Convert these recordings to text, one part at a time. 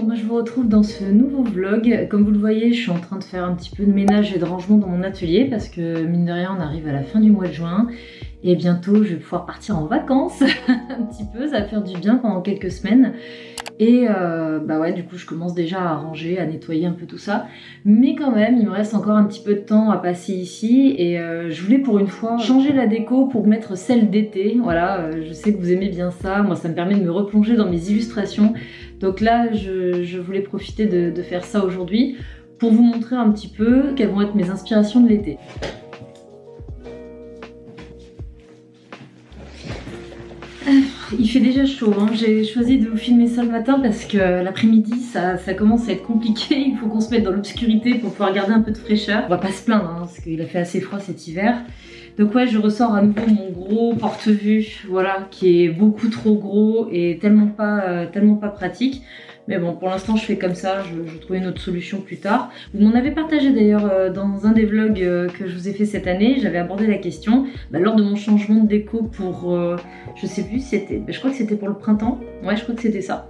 Bon, moi je vous retrouve dans ce nouveau vlog. Comme vous le voyez, je suis en train de faire un petit peu de ménage et de rangement dans mon atelier parce que mine de rien, on arrive à la fin du mois de juin et bientôt je vais pouvoir partir en vacances un petit peu, ça va faire du bien pendant quelques semaines. Et bah ouais, du coup je commence déjà à ranger, à nettoyer un peu tout ça. Mais quand même, il me reste encore un petit peu de temps à passer ici. Et je voulais pour une fois changer la déco pour mettre celle d'été. Voilà, je sais que vous aimez bien ça. Moi, ça me permet de me replonger dans mes illustrations. Donc là, je voulais profiter de faire ça aujourd'hui pour vous montrer un petit peu quelles vont être mes inspirations de l'été. Il fait déjà chaud, hein. J'ai choisi de vous filmer ça le matin parce que l'après-midi ça commence à être compliqué, il faut qu'on se mette dans l'obscurité pour pouvoir garder un peu de fraîcheur. On va pas se plaindre hein, parce qu'il a fait assez froid cet hiver. Donc ouais, je ressors à nouveau mon gros porte-vue, voilà, qui est beaucoup trop gros et tellement pas pratique. Mais bon, pour l'instant je fais comme ça, je vais trouver une autre solution plus tard. Vous m'en avez partagé d'ailleurs dans un des vlogs que je vous ai fait cette année, j'avais abordé la question lors de mon changement de déco pour, je sais plus, je crois que c'était pour le printemps, ouais je crois que c'était ça.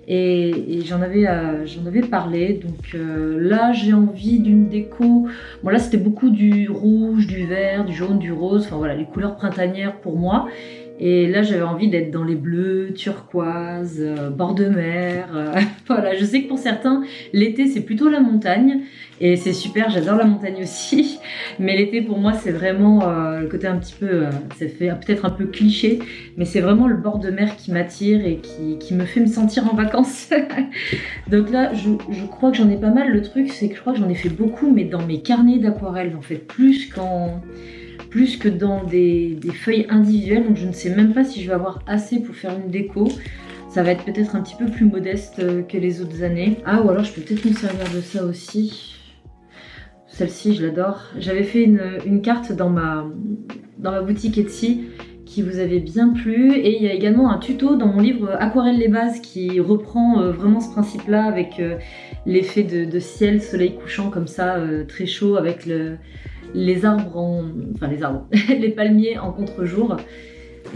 Et j'en avais parlé, donc là j'ai envie d'une déco, bon là c'était beaucoup du rouge, du vert, du jaune, du rose, enfin voilà les couleurs printanières pour moi. Et là j'avais envie d'être dans les bleus, turquoise, bord de mer, voilà, je sais que pour certains l'été c'est plutôt la montagne et c'est super, j'adore la montagne aussi, mais l'été pour moi c'est vraiment le côté un petit peu, ça fait peut-être un peu cliché, mais c'est vraiment le bord de mer qui m'attire et qui me fait me sentir en vacances. Donc là je crois que j'en ai pas mal, le truc c'est que je crois que j'en ai fait beaucoup mais dans mes carnets d'aquarelle, en fait plus que dans des feuilles individuelles, donc je ne sais même pas si je vais avoir assez pour faire une déco. Ça va être peut-être un petit peu plus modeste que les autres années. Ah ou alors je peux peut-être me servir de ça aussi. Celle-ci je l'adore. J'avais fait une carte dans ma boutique Etsy qui vous avait bien plu et il y a également un tuto dans mon livre Aquarelle les bases qui reprend vraiment ce principe là avec l'effet de ciel, soleil couchant comme ça, très chaud avec les palmiers en contre-jour.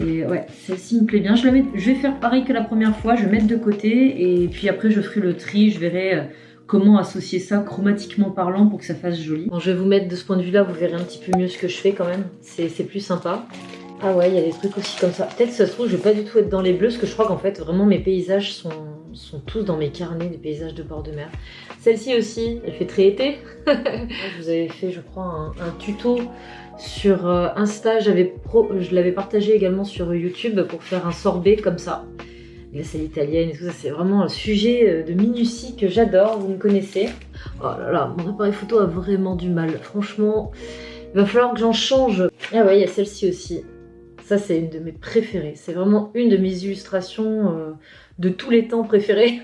Et ouais, celle-ci me plaît bien. Je vais faire pareil que la première fois, je vais mettre de côté et puis après je ferai le tri, je verrai comment associer ça chromatiquement parlant pour que ça fasse joli. Bon, je vais vous mettre de ce point de vue là, vous verrez un petit peu mieux ce que je fais quand même, c'est plus sympa. Ah ouais, il y a des trucs aussi comme ça. Peut-être ça se trouve je vais pas du tout être dans les bleus parce que je crois qu'en fait vraiment mes paysages sont tous dans mes carnets, des paysages de bord de mer. Celle-ci aussi, elle fait très été. Je vous avais fait je crois un tuto sur Insta, je l'avais partagé également sur YouTube pour faire un sorbet comme ça. Glace à l'italienne et tout ça, c'est vraiment un sujet de minutie que j'adore, vous me connaissez. Oh là là, mon appareil photo a vraiment du mal, franchement, il va falloir que j'en change. Ah ouais, il y a celle-ci aussi. Ça, c'est une de mes préférées. C'est vraiment une de mes illustrations de tous les temps préférées.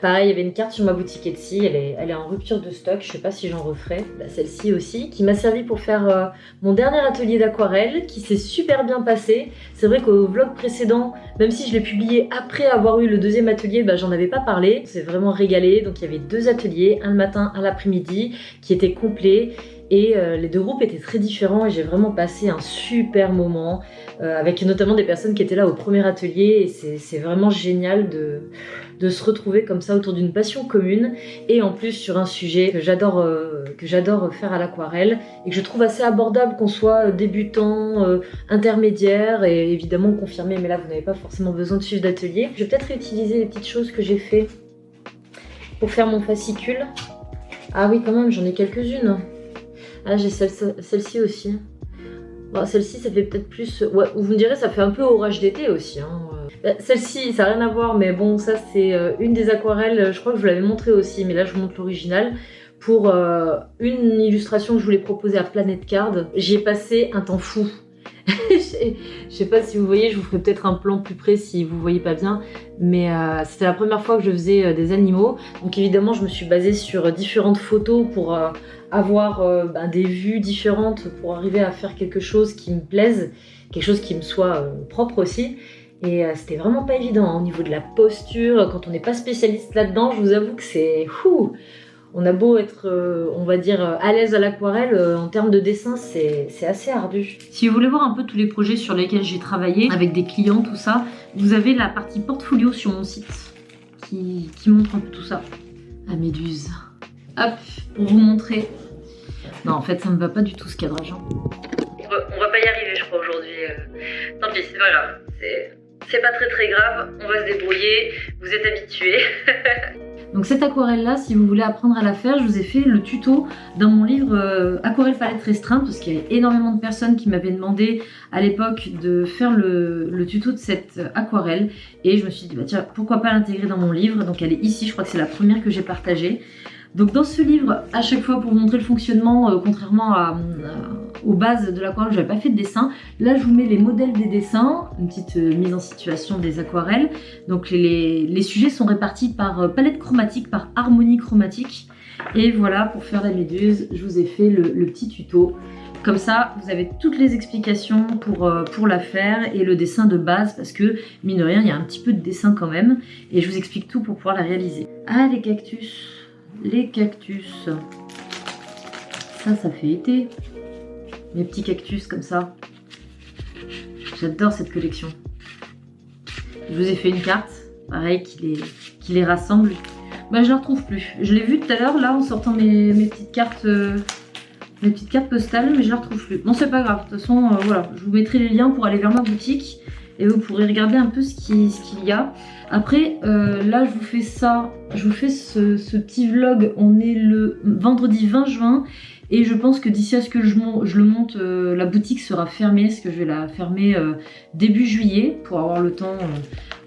Pareil, il y avait une carte sur ma boutique Etsy. Elle est en rupture de stock. Je sais pas si j'en referai. Celle-ci aussi, qui m'a servi pour faire mon dernier atelier d'aquarelle, qui s'est super bien passé. C'est vrai qu'au vlog précédent, même si je l'ai publié après avoir eu le deuxième atelier, j'en avais pas parlé. C'est vraiment régalé. Donc il y avait 2 ateliers, un le matin, un l'après-midi, qui étaient complets. Et les 2 groupes étaient très différents et j'ai vraiment passé un super moment avec notamment des personnes qui étaient là au premier atelier et c'est vraiment génial de se retrouver comme ça autour d'une passion commune et en plus sur un sujet que j'adore faire à l'aquarelle et que je trouve assez abordable, qu'on soit débutant, intermédiaire et évidemment confirmé, mais là vous n'avez pas forcément besoin de suivre d'atelier. Je vais peut-être réutiliser les petites choses que j'ai fait pour faire mon fascicule. Ah oui quand même, j'en ai quelques-unes. Ah, j'ai celle-ci aussi. Bon, celle-ci, ça fait peut-être plus... Ouais, vous me direz, ça fait un peu orage d'été aussi. Hein. Celle-ci, ça n'a rien à voir, mais bon, ça, c'est une des aquarelles. Je crois que je vous l'avais montré aussi, mais là, je vous montre l'original. Pour une illustration que je voulais proposer à Planet Card, j'y ai passé un temps fou. Je sais pas si vous voyez, je vous ferai peut-être un plan plus près si vous voyez pas bien, mais c'était la première fois que je faisais des animaux, donc évidemment je me suis basée sur différentes photos pour avoir des vues différentes pour arriver à faire quelque chose qui me plaise, quelque chose qui me soit propre aussi. Et c'était vraiment pas évident hein, au niveau de la posture, quand on n'est pas spécialiste là-dedans, je vous avoue que c'est fou. On a beau être, on va dire, à l'aise à l'aquarelle, en termes de dessin, c'est assez ardu. Si vous voulez voir un peu tous les projets sur lesquels j'ai travaillé, avec des clients, tout ça, vous avez la partie portfolio sur mon site, qui montre un peu tout ça. La méduse. Hop, pour vous montrer. Non, en fait, ça me va pas du tout ce cadrage. Hein. On va pas y arriver, je crois, aujourd'hui. Tant pis, c'est pas grave. C'est pas très grave, on va se débrouiller. Vous êtes habitués. Donc cette aquarelle-là, si vous voulez apprendre à la faire, je vous ai fait le tuto dans mon livre Aquarelle palette restreinte, parce qu'il y avait énormément de personnes qui m'avaient demandé à l'époque de faire le tuto de cette aquarelle. Et je me suis dit, bah tiens, pourquoi pas l'intégrer dans mon livre. Donc elle est ici, je crois que c'est la première que j'ai partagée. Donc dans ce livre, à chaque fois pour vous montrer le fonctionnement, contrairement aux bases de l'aquarelle, je n'avais pas fait de dessin. Là, je vous mets les modèles des dessins, une petite mise en situation des aquarelles. Donc les sujets sont répartis par palette chromatique, par harmonie chromatique. Et voilà, pour faire la méduse, je vous ai fait le petit tuto. Comme ça, vous avez toutes les explications pour la faire et le dessin de base, parce que, mine de rien, il y a un petit peu de dessin quand même. Et je vous explique tout pour pouvoir la réaliser. Ah, les cactus. Les cactus. Ça fait été. Mes petits cactus comme ça. J'adore cette collection. Je vous ai fait une carte, pareil, qui les rassemble. Bah, je la retrouve plus. Je l'ai vue tout à l'heure, là, en sortant mes petites cartes postales, mais je la retrouve plus. Bon, c'est pas grave. De toute façon, voilà, je vous mettrai les liens pour aller vers ma boutique et vous pourrez regarder un peu ce qu'il y a. Après, là, je vous fais ça. Je vous fais ce petit vlog. On est le vendredi 20 juin. Et je pense que d'ici à ce que je le monte, la boutique sera fermée, parce que je vais la fermer début juillet pour avoir le temps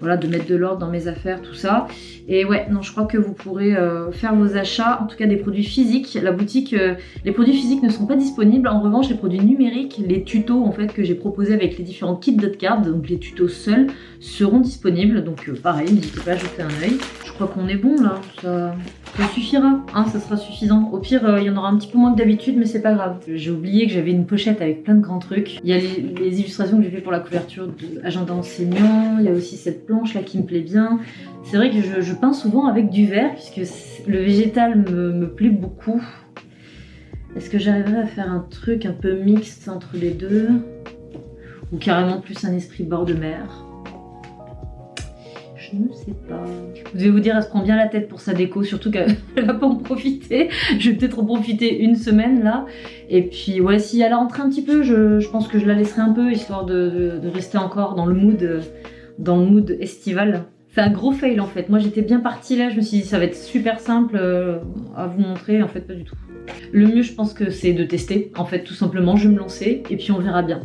voilà, de mettre de l'ordre dans mes affaires, tout ça. Et ouais, non, je crois que vous pourrez faire vos achats, en tout cas des produits physiques. La boutique, les produits physiques ne sont pas disponibles. En revanche, les produits numériques, les tutos en fait que j'ai proposés avec les différents kits d'Hotcard, donc les tutos seuls, seront disponibles. Donc pareil, n'hésitez pas à jeter un œil. Je crois qu'on est bon là, ça suffira, hein, ça sera suffisant. Au pire, il y en aura un petit peu moins que d'habitude, mais c'est pas grave. J'ai oublié que j'avais une pochette avec plein de grands trucs. Il y a les illustrations que j'ai fait pour la couverture de Agenda enseignant. Il y a aussi cette planche là qui me plaît bien. C'est vrai que je peins souvent avec du verre, puisque le végétal me plaît beaucoup. Est-ce que j'arriverai à faire un truc un peu mixte entre les deux? Ou carrément plus un esprit bord de mer? Je ne sais pas. Vous devez vous dire, elle se prend bien la tête pour sa déco, surtout qu'elle va pas en profiter. Je vais peut-être en profiter une semaine là. Et puis ouais, si elle a rentré un petit peu, je pense que je la laisserai un peu, histoire de rester encore dans le mood estival. C'est un gros fail en fait. Moi j'étais bien partie là, je me suis dit ça va être super simple à vous montrer, en fait pas du tout. Le mieux je pense que c'est de tester, en fait tout simplement, je vais me lancer et puis on verra bien.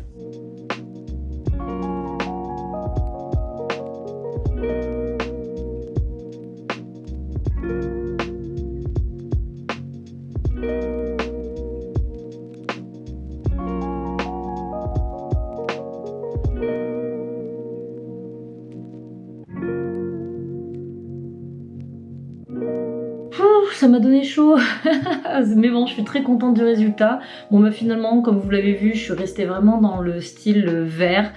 Ça m'a donné chaud, mais bon, je suis très contente du résultat. Bon, bah finalement, comme vous l'avez vu, je suis restée vraiment dans le style vert.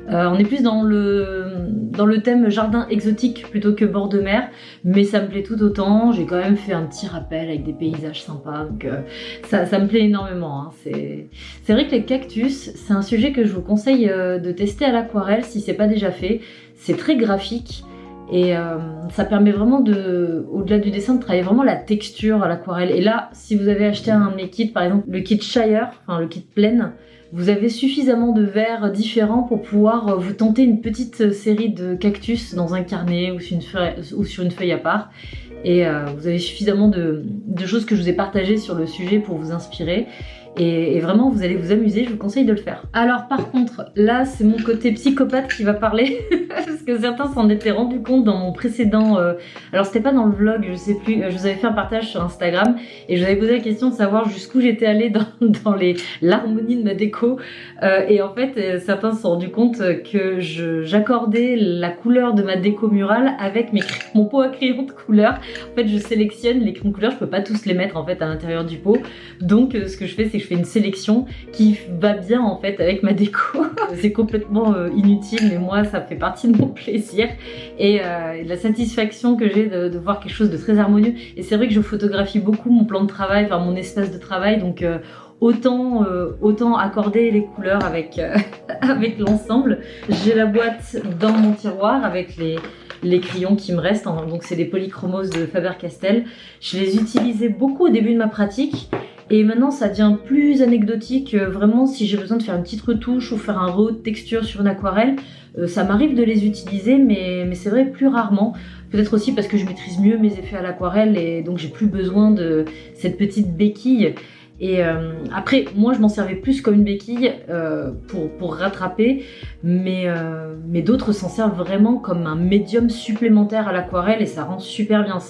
On est plus dans le thème jardin exotique plutôt que bord de mer, mais ça me plaît tout autant. J'ai quand même fait un petit rappel avec des paysages sympas, donc ça me plaît énormément. Hein. C'est vrai que les cactus, c'est un sujet que je vous conseille de tester à l'aquarelle si c'est pas déjà fait. C'est très graphique. Et ça permet vraiment au-delà du dessin, de travailler vraiment la texture à l'aquarelle. Et là, si vous avez acheté un de mes kits, par exemple le kit Shire, enfin le kit pleine, vous avez suffisamment de verres différents pour pouvoir vous tenter une petite série de cactus dans un carnet ou sur une feuille à part. Et vous avez suffisamment de choses que je vous ai partagées sur le sujet pour vous inspirer. Et vraiment, vous allez vous amuser, je vous conseille de le faire. Alors par contre, là, c'est mon côté psychopathe qui va parler, parce que certains s'en étaient rendus compte dans mon précédent... Alors c'était pas dans le vlog, je sais plus, je vous avais fait un partage sur Instagram, et je vous avais posé la question de savoir jusqu'où j'étais allée dans l'harmonie de ma déco. Et en fait, certains se sont rendus compte que j'accordais la couleur de ma déco murale avec mon pot à crayon de couleur. En fait, je sélectionne les crayons de couleur, je peux pas tous les mettre en fait à l'intérieur du pot. Donc ce que je fais, c'est que je fais une sélection qui va bien en fait avec ma déco. C'est complètement inutile, mais moi ça fait partie de mon plaisir et de la satisfaction que j'ai de voir quelque chose de très harmonieux. Et c'est vrai que je photographie beaucoup mon plan de travail, enfin mon espace de travail, donc autant accorder les couleurs avec, avec l'ensemble. J'ai la boîte dans mon tiroir avec les crayons qui me restent. Donc c'est des polychromos de Faber-Castell. Je les utilisais beaucoup au début de ma pratique. Et maintenant, ça devient plus anecdotique. Vraiment, si j'ai besoin de faire une petite retouche ou faire un rehaut de texture sur une aquarelle, ça m'arrive de les utiliser, mais c'est vrai plus rarement. Peut-être aussi parce que je maîtrise mieux mes effets à l'aquarelle et donc j'ai plus besoin de cette petite béquille. Et après, moi, je m'en servais plus comme une béquille pour rattraper, mais d'autres s'en servent vraiment comme un médium supplémentaire à l'aquarelle et ça rend super bien.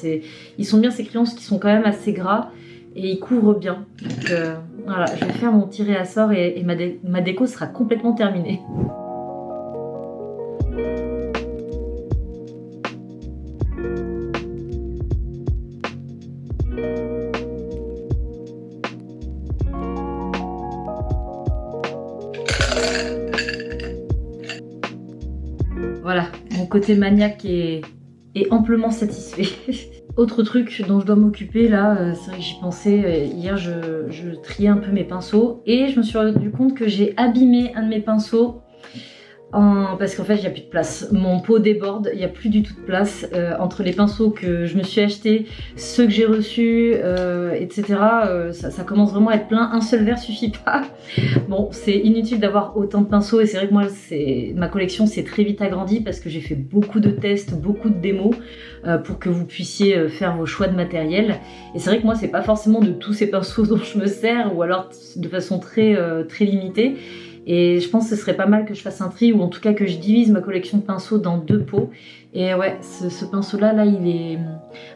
Ils sont bien ces crayons qui sont quand même assez gras. Et il couvre bien. Donc voilà, je vais faire mon tiré à sort et ma déco sera complètement terminée. Voilà, mon côté maniaque est amplement satisfait. Autre truc dont je dois m'occuper là, c'est vrai que j'y pensais, hier je triais un peu mes pinceaux et je me suis rendu compte que j'ai abîmé un de mes pinceaux parce qu'en fait il n'y a plus de place. Mon pot déborde, il n'y a plus du tout de place entre les pinceaux que je me suis achetés, ceux que j'ai reçus, etc. Ça commence vraiment à être plein, un seul verre suffit pas. Bon, c'est inutile d'avoir autant de pinceaux et c'est vrai que moi ma collection s'est très vite agrandie parce que j'ai fait beaucoup de tests, beaucoup de démos pour que vous puissiez faire vos choix de matériel. Et c'est vrai que moi c'est pas forcément de tous ces pinceaux dont je me sers ou alors de façon très limitée. Et je pense que ce serait pas mal que je fasse un tri ou en tout cas que je divise ma collection de pinceaux dans 2 pots. Et ouais, ce pinceau là il est...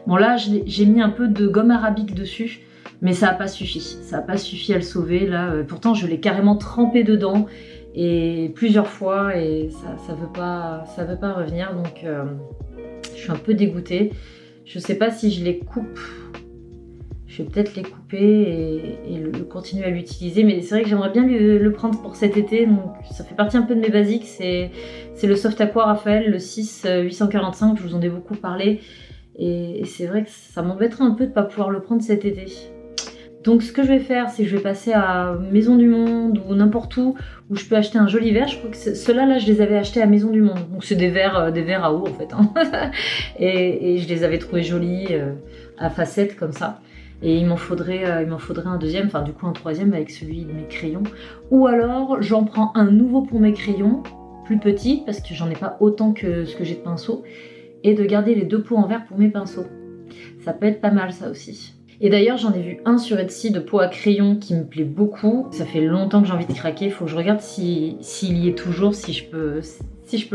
Bon là j'ai mis un peu de gomme arabique dessus, mais ça n'a pas suffi. Ça n'a pas suffi à le sauver là. Pourtant je l'ai carrément trempé dedans et plusieurs fois et ça veut pas revenir. Donc je suis un peu dégoûtée. Je sais pas si je les coupe. Je vais peut-être les couper et continuer à l'utiliser. Mais c'est vrai que j'aimerais bien le prendre pour cet été. Donc ça fait partie un peu de mes basiques. C'est le Soft Aqua Raphaël, le 6-845. Je vous en ai beaucoup parlé. Et c'est vrai que ça m'embêterait un peu de ne pas pouvoir le prendre cet été. Donc ce que je vais faire, c'est que je vais passer à Maison du Monde ou n'importe où je peux acheter un joli verre. Je crois que ceux-là, là, je les avais achetés à Maison du Monde. Donc c'est des verres à eau en fait. Hein. et je les avais trouvés jolis à facettes comme ça. Et il m'en faudrait un deuxième, enfin du coup un troisième avec celui de mes crayons. Ou alors j'en prends un nouveau pour mes crayons, plus petit, parce que j'en ai pas autant que ce que j'ai de pinceaux. Et de garder les 2 pots en verre pour mes pinceaux. Ça peut être pas mal ça aussi. Et d'ailleurs j'en ai vu un sur Etsy de pot à crayon qui me plaît beaucoup. Ça fait longtemps que j'ai envie de craquer, il faut que je regarde s'il y est toujours, si je peux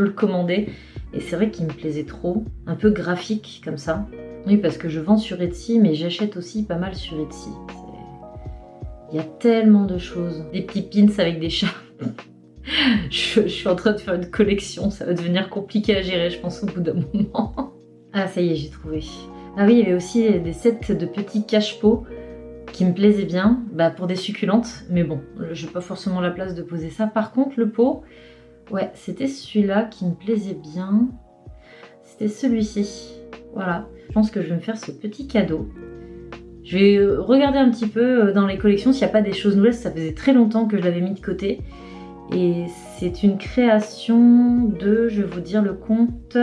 le commander. Et c'est vrai qu'il me plaisait trop, un peu graphique comme ça. Oui, parce que je vends sur Etsy, mais j'achète aussi pas mal sur Etsy. Il y a tellement de choses. Des petits pins avec des chats. je suis en train de faire une collection, ça va devenir compliqué à gérer, je pense, au bout d'un moment. Ah, ça y est, j'ai trouvé. Ah oui, il y avait aussi des sets de petits cache-pots qui me plaisaient bien, pour des succulentes. Mais bon, j'ai pas forcément la place de poser ça. Par contre, le pot, ouais, c'était celui-là qui me plaisait bien. C'était celui-ci. Voilà, je pense que je vais me faire ce petit cadeau. Je vais regarder un petit peu dans les collections s'il n'y a pas des choses nouvelles. Ça faisait très longtemps que je l'avais mis de côté. Et c'est une création de, je vais vous dire le compte,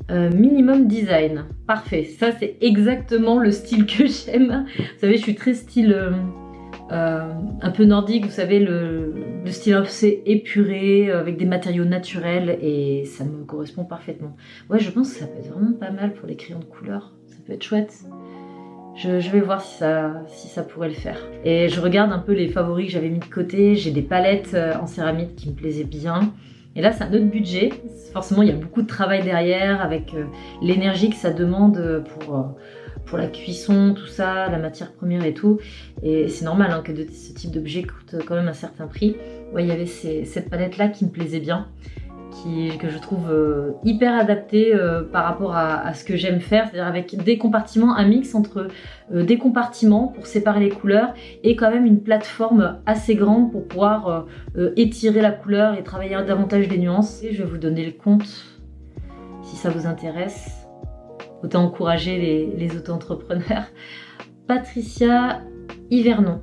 Minimum Design. Parfait, ça c'est exactement le style que j'aime. Vous savez, je suis très style un peu nordique, vous savez, le style assez épuré, avec des matériaux naturels, et ça me correspond parfaitement. Ouais, je pense que ça peut être vraiment pas mal pour les crayons de couleur. Ça peut être chouette. Je vais voir si ça pourrait le faire. Et je regarde un peu les favoris que j'avais mis de côté. J'ai des palettes en céramique qui me plaisaient bien. Et là, c'est un autre budget. Forcément, il y a beaucoup de travail derrière avec l'énergie que ça demande pour la cuisson, tout ça, la matière première et tout. Et c'est normal hein, que ce type d'objet coûte quand même un certain prix. Ouais, il y avait cette palette-là qui me plaisait bien, que je trouve hyper adaptée par rapport à ce que j'aime faire, c'est-à-dire avec des compartiments, un mix entre des compartiments pour séparer les couleurs et quand même une plateforme assez grande pour pouvoir étirer la couleur et travailler davantage les nuances. Et je vais vous donner le compte si ça vous intéresse. Autant encourager les auto-entrepreneurs. Patricia Hivernon.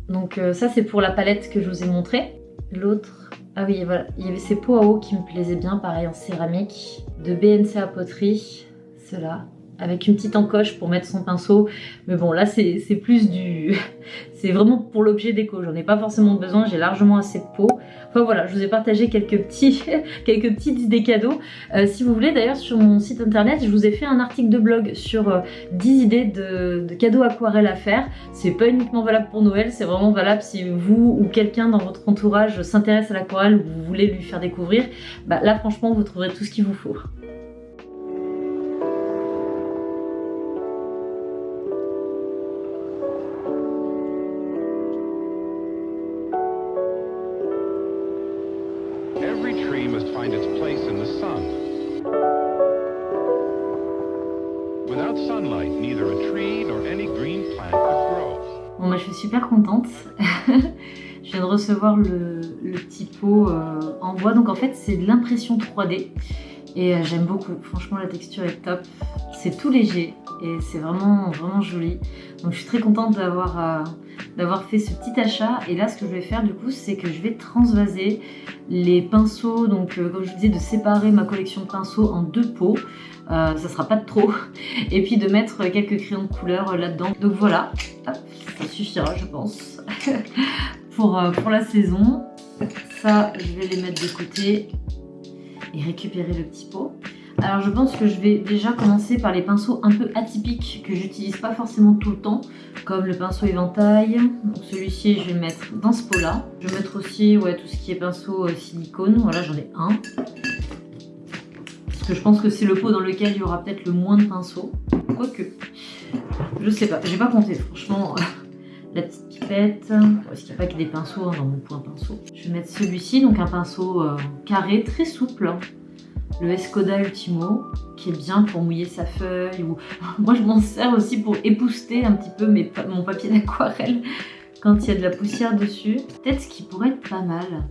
Donc ça c'est pour la palette que je vous ai montrée. L'autre, Ah oui, voilà, il y avait ces pots à eau qui me plaisaient bien, pareil en céramique, de BNC à poterie, ceux-là, avec une petite encoche pour mettre son pinceau. Mais bon, là, c'est plus du... c'est vraiment pour l'objet déco, j'en ai pas forcément besoin, j'ai largement assez de pots. Enfin voilà, je vous ai partagé quelques petites idées cadeaux. Si vous voulez, d'ailleurs, sur mon site internet, je vous ai fait un article de blog sur 10 idées de cadeaux aquarelles à faire. C'est pas uniquement valable pour Noël, c'est vraiment valable si vous ou quelqu'un dans votre entourage s'intéresse à l'aquarelle ou vous voulez lui faire découvrir. Bah, là, franchement, vous trouverez tout ce qu'il vous faut. Every tree must find its place in the sun. Without sunlight, neither a tree nor any green plant could grow. Bon, bah, je suis super contente. Je viens de recevoir le petit pot en bois. Donc en fait, c'est de l'impression 3D. Et j'aime beaucoup. Franchement, la texture est top. C'est tout léger et c'est vraiment, vraiment joli. Donc je suis très contente d'avoir fait ce petit achat. Et là, ce que je vais faire du coup, c'est que je vais transvaser les pinceaux. Donc comme je vous disais, de séparer ma collection de pinceaux en 2 pots. Ça sera pas de trop. Et puis de mettre quelques crayons de couleur là-dedans. Donc voilà, hop, ça suffira je pense pour la saison. Ça, je vais les mettre de côté et récupérer le petit pot. Alors je pense que je vais déjà commencer par les pinceaux un peu atypiques que j'utilise pas forcément tout le temps, comme le pinceau éventail. Donc celui-ci, je vais le mettre dans ce pot-là. Je vais mettre aussi tout ce qui est pinceau silicone. Voilà, j'en ai un. Je pense que c'est le pot dans lequel il y aura peut-être le moins de pinceaux. Quoique, je sais pas, j'ai pas compté franchement. La petite pipette, parce qu'il n'y a pas que des pinceaux dans mon pot à pinceau. Je vais mettre celui-ci, donc un pinceau carré, très souple. Le Escoda Ultimo, qui est bien pour mouiller sa feuille. Ou... Moi je m'en sers aussi pour épousseter un petit peu mon papier d'aquarelle quand il y a de la poussière dessus. Peut-être ce qui pourrait être pas mal.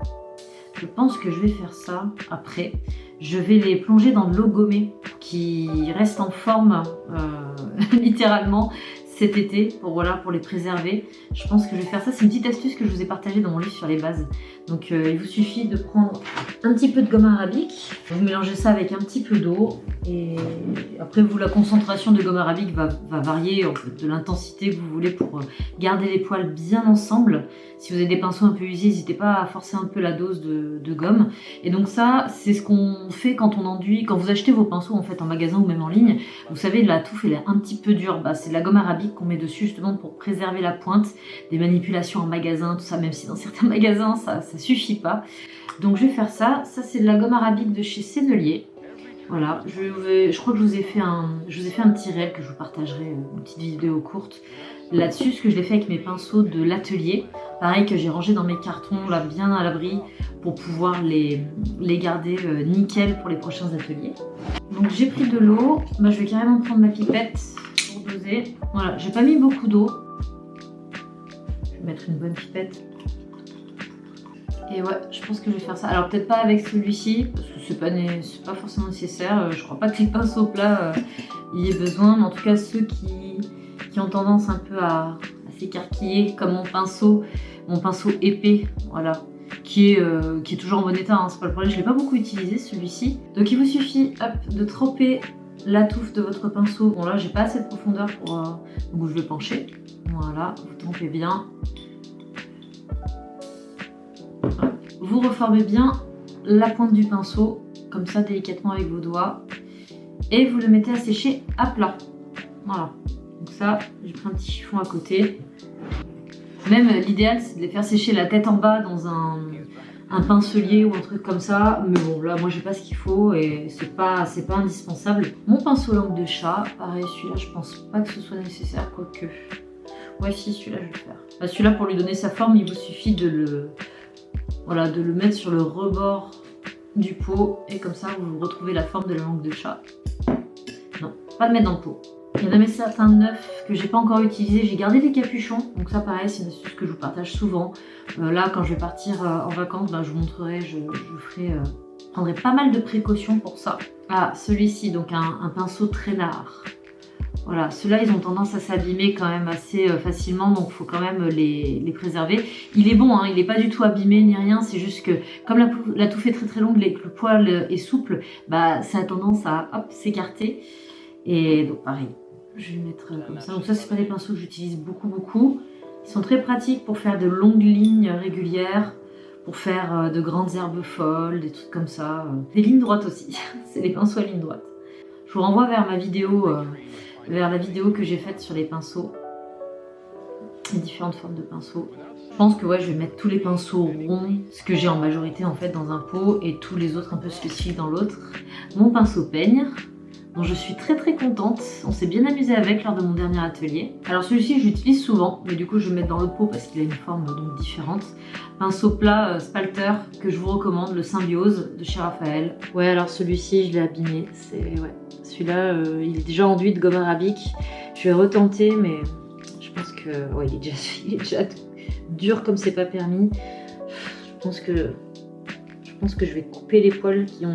Je pense que je vais faire ça après. Je vais les plonger dans de l'eau gommée qui reste en forme littéralement cet été pour les préserver. Je pense que je vais faire ça. C'est une petite astuce que je vous ai partagée dans mon livre sur les bases. Donc il vous suffit de prendre un petit peu de gomme arabique. Vous mélangez ça avec un petit peu d'eau. Et après la concentration de gomme arabique va varier en fait, de l'intensité que vous voulez pour garder les poils bien ensemble. Si vous avez des pinceaux un peu usés, n'hésitez pas à forcer un peu la dose de gomme. Et donc ça, c'est ce qu'on fait quand on enduit, quand vous achetez vos pinceaux en fait en magasin ou même en ligne. Vous savez, la touffe elle est un petit peu dure. C'est de la gomme arabique qu'on met dessus justement pour préserver la pointe. Des manipulations en magasin, tout ça, même si dans certains magasins ça suffit pas. Donc je vais faire ça. Ça c'est de la gomme arabique de chez Sennelier. Voilà, je crois que je vous ai fait un petit réel que je vous partagerai, une petite vidéo courte là-dessus, ce que je l'ai fait avec mes pinceaux de l'atelier. Pareil que j'ai rangé dans mes cartons là bien à l'abri pour pouvoir les garder nickel pour les prochains ateliers. Donc j'ai pris de l'eau, je vais carrément prendre ma pipette pour doser. Voilà, j'ai pas mis beaucoup d'eau. Je vais mettre une bonne pipette. Et ouais, je pense que je vais faire ça. Alors peut-être pas avec celui-ci, parce que c'est pas forcément nécessaire. Je crois pas que les pinceaux plats y aient besoin, mais en tout cas ceux qui ont tendance un peu à s'écarquiller, comme mon pinceau épais, voilà, qui est toujours en bon état, hein, c'est pas le problème. Je l'ai pas beaucoup utilisé celui-ci. Donc il vous suffit de tremper la touffe de votre pinceau. Bon là j'ai pas assez de profondeur pour donc je vais pencher. Voilà, vous trempez bien. Vous reformez bien la pointe du pinceau, comme ça délicatement avec vos doigts, et vous le mettez à sécher à plat. Voilà, donc ça, j'ai pris un petit chiffon à côté. Même l'idéal c'est de les faire sécher la tête en bas dans un pincelier ou un truc comme ça, mais bon là moi j'ai pas ce qu'il faut et c'est pas indispensable. Mon pinceau langue de chat, pareil celui-là je pense pas que ce soit nécessaire, quoique. Ouais si, celui-là je vais le faire. Celui-là pour lui donner sa forme, il vous suffit de le mettre sur le rebord du pot et comme ça vous retrouvez la forme de la langue de chat. Non, pas de mettre dans le pot. Il y en avait certains neufs que j'ai pas encore utilisés, j'ai gardé les capuchons, donc ça pareil c'est une astuce que je vous partage souvent. Là quand je vais partir en vacances, je vous montrerai, je prendrai pas mal de précautions pour ça. Ah celui-ci, donc un pinceau traînard. Voilà, ceux-là, ils ont tendance à s'abîmer quand même assez facilement, donc il faut quand même les préserver. Il est bon, hein, il n'est pas du tout abîmé ni rien, c'est juste que comme la touffe est très très longue et que le poil est souple, bah, ça a tendance à s'écarter. Et donc pareil, je vais mettre comme ça. Donc ça, c'est pas des pinceaux que j'utilise beaucoup. Ils sont très pratiques pour faire de longues lignes régulières, pour faire de grandes herbes folles, des trucs comme ça. Des lignes droites aussi, c'est des pinceaux à ligne droite. Je vous renvoie vers ma vidéo, vers la vidéo que j'ai faite sur les pinceaux, les différentes formes de pinceaux. Je pense que ouais, je vais mettre tous les pinceaux ronds, ce que j'ai en majorité en fait dans un pot, et tous les autres un peu spécifiques dans l'autre. Mon pinceau peigne, dont je suis très contente, on s'est bien amusé avec lors de mon dernier atelier. Alors celui-ci je l'utilise souvent, mais du coup je vais le mettre dans le pot parce qu'il a une forme donc différente. Pinceau plat Spalter que je vous recommande, le Symbiose de chez Raphaël. Ouais, alors celui-ci je l'ai abîmé, ouais. Celui-là il est déjà enduit de gomme arabique. Je vais retenter, mais je pense que ouais, il est déjà dur comme c'est pas permis. Je pense que je vais couper les poils qui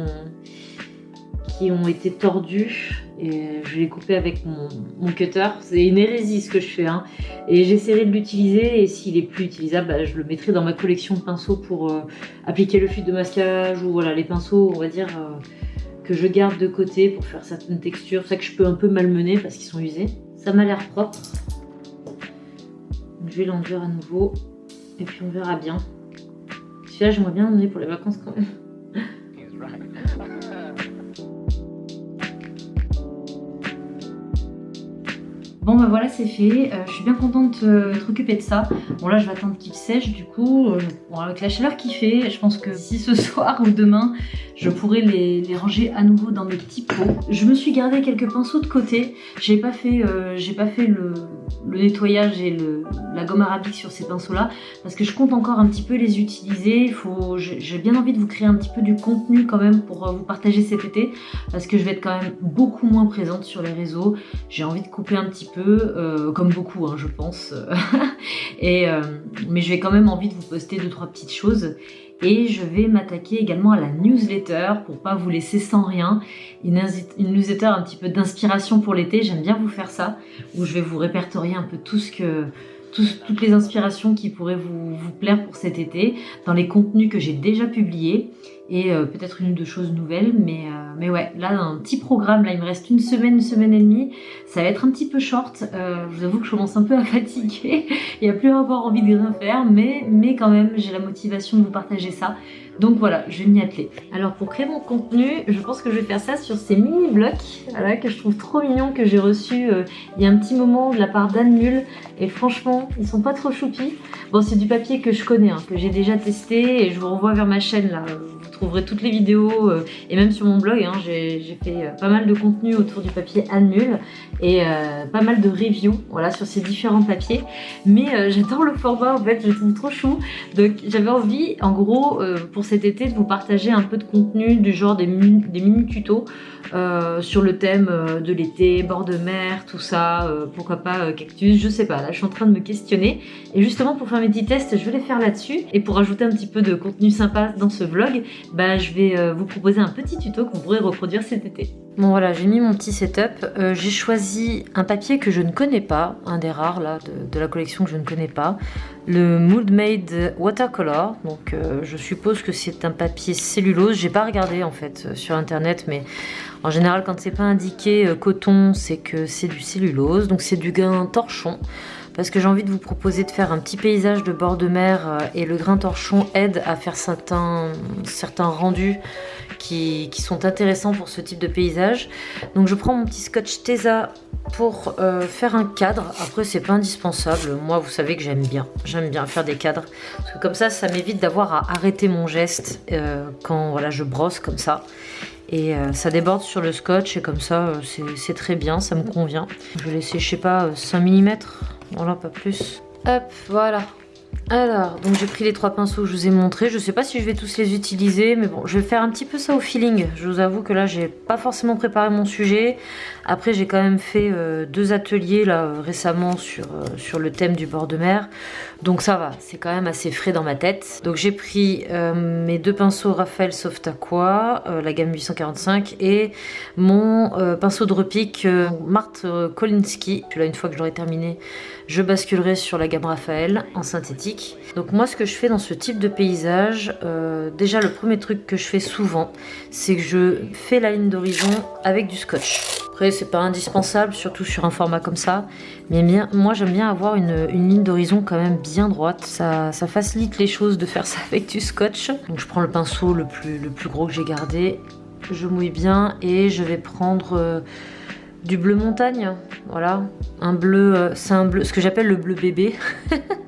ont été tordus et je vais les couper avec mon cutter. C'est une hérésie ce que je fais, hein. Et j'essaierai de l'utiliser, et s'il est plus utilisable, bah, je le mettrai dans ma collection de pinceaux pour appliquer le fluide de masquage, ou voilà les pinceaux on va dire que je garde de côté pour faire certaines textures. C'est ça que je peux un peu malmener parce qu'ils sont usés. Ça m'a l'air propre. Je vais l'enduire à nouveau et puis on verra bien. Celui-là j'aimerais bien l'emmener pour les vacances quand même. Bon bah voilà, c'est fait, je suis bien contente d'être occupée de ça. Bon là je vais attendre qu'il sèche du coup, bon, avec la chaleur qu'il fait, je pense que si ce soir ou demain je pourrai les ranger à nouveau dans mes petits pots. Je me suis gardé quelques pinceaux de côté, j'ai pas fait le nettoyage et la gomme arabique sur ces pinceaux là parce que je compte encore un petit peu les utiliser. J'ai bien envie de vous créer un petit peu du contenu quand même pour vous partager cet été, parce que je vais être quand même beaucoup moins présente sur les réseaux. J'ai envie de couper un petit peu, comme beaucoup hein, je pense, mais je vais quand même envie de vous poster 2-3 petites choses. Et je vais m'attaquer également à la newsletter pour pas vous laisser sans rien. Une newsletter un petit peu d'inspiration pour l'été, j'aime bien vous faire ça, où je vais vous répertorier un peu toutes les inspirations qui pourraient vous plaire pour cet été, dans les contenus que j'ai déjà publiés, et peut-être une ou deux choses nouvelles, mais ouais, là un petit programme, là il me reste une semaine et demie, ça va être un petit peu short, je vous avoue que je commence un peu à fatiguer, et à plus avoir envie de rien faire, mais quand même j'ai la motivation de vous partager ça. Donc voilà, je vais m'y atteler. Alors pour créer mon contenu, je pense que je vais faire ça sur ces mini-blocs, voilà, que je trouve trop mignons, que j'ai reçus il y a un petit moment de la part d'Anne Mule, et franchement, ils sont pas trop choupis. Bon, c'est du papier que je connais, hein, que j'ai déjà testé, et je vous renvoie vers ma chaîne là. Vous trouverez toutes les vidéos, et même sur mon blog, hein, j'ai fait pas mal de contenu autour du papier Anne Mule, et pas mal de reviews, voilà, sur ces différents papiers. Mais j'adore le format, en fait, je le trouve trop chou. Donc j'avais envie, en gros, pour cet été, de vous partager un peu de contenu du genre des mini tutos sur le thème de l'été, bord de mer, tout ça, pourquoi pas cactus, je sais pas, là je suis en train de me questionner, et justement pour faire mes petits tests je vais les faire là-dessus, et pour ajouter un petit peu de contenu sympa dans ce vlog, bah je vais vous proposer un petit tuto qu'on pourrait reproduire cet été. Bon voilà, j'ai mis mon petit setup, j'ai choisi un papier que je ne connais pas, un des rares là de la collection que je ne connais pas, le Mood Made Watercolor, donc je suppose que c'est un papier cellulose, j'ai pas regardé en fait sur internet, mais en général quand c'est pas indiqué coton, c'est que c'est du cellulose, donc c'est du grain torchon, parce que j'ai envie de vous proposer de faire un petit paysage de bord de mer, et le grain torchon aide à faire certains rendus qui sont intéressants pour ce type de paysage. Donc je prends mon petit scotch Tesa pour faire un cadre. Après c'est pas indispensable, moi vous savez que j'aime bien faire des cadres, parce que comme ça m'évite d'avoir à arrêter mon geste quand voilà, je brosse comme ça. Et ça déborde sur le scotch, et comme ça c'est très bien, ça me convient. Je vais laisser, je sais pas, 5 mm, voilà, pas plus. Hop, voilà. Alors, donc j'ai pris les 3 pinceaux que je vous ai montrés. Je sais pas si je vais tous les utiliser, mais bon, je vais faire un petit peu ça au feeling. Je vous avoue que là, j'ai pas forcément préparé mon sujet. Après, j'ai quand même fait 2 ateliers là récemment sur le thème du bord de mer. Donc ça va, c'est quand même assez frais dans ma tête. Donc j'ai pris mes 2 pinceaux Raphaël Soft Aqua, la gamme 845, et mon pinceau de repique Marthe Kolinsky. Puis là, une fois que je l'aurai terminé, je basculerai sur la gamme Raphaël en synthétique. Donc moi, ce que je fais dans ce type de paysage, déjà le premier truc que je fais souvent, c'est que je fais la ligne d'horizon avec du scotch. Après, c'est pas indispensable, surtout sur un format comme ça. Mais bien, moi, j'aime bien avoir une ligne d'horizon quand même bien droite. Ça facilite les choses de faire ça avec du scotch. Donc je prends le pinceau le plus gros que j'ai gardé. Je mouille bien et je vais prendre du bleu montagne. Voilà, un bleu, c'est un bleu, ce que j'appelle le bleu bébé.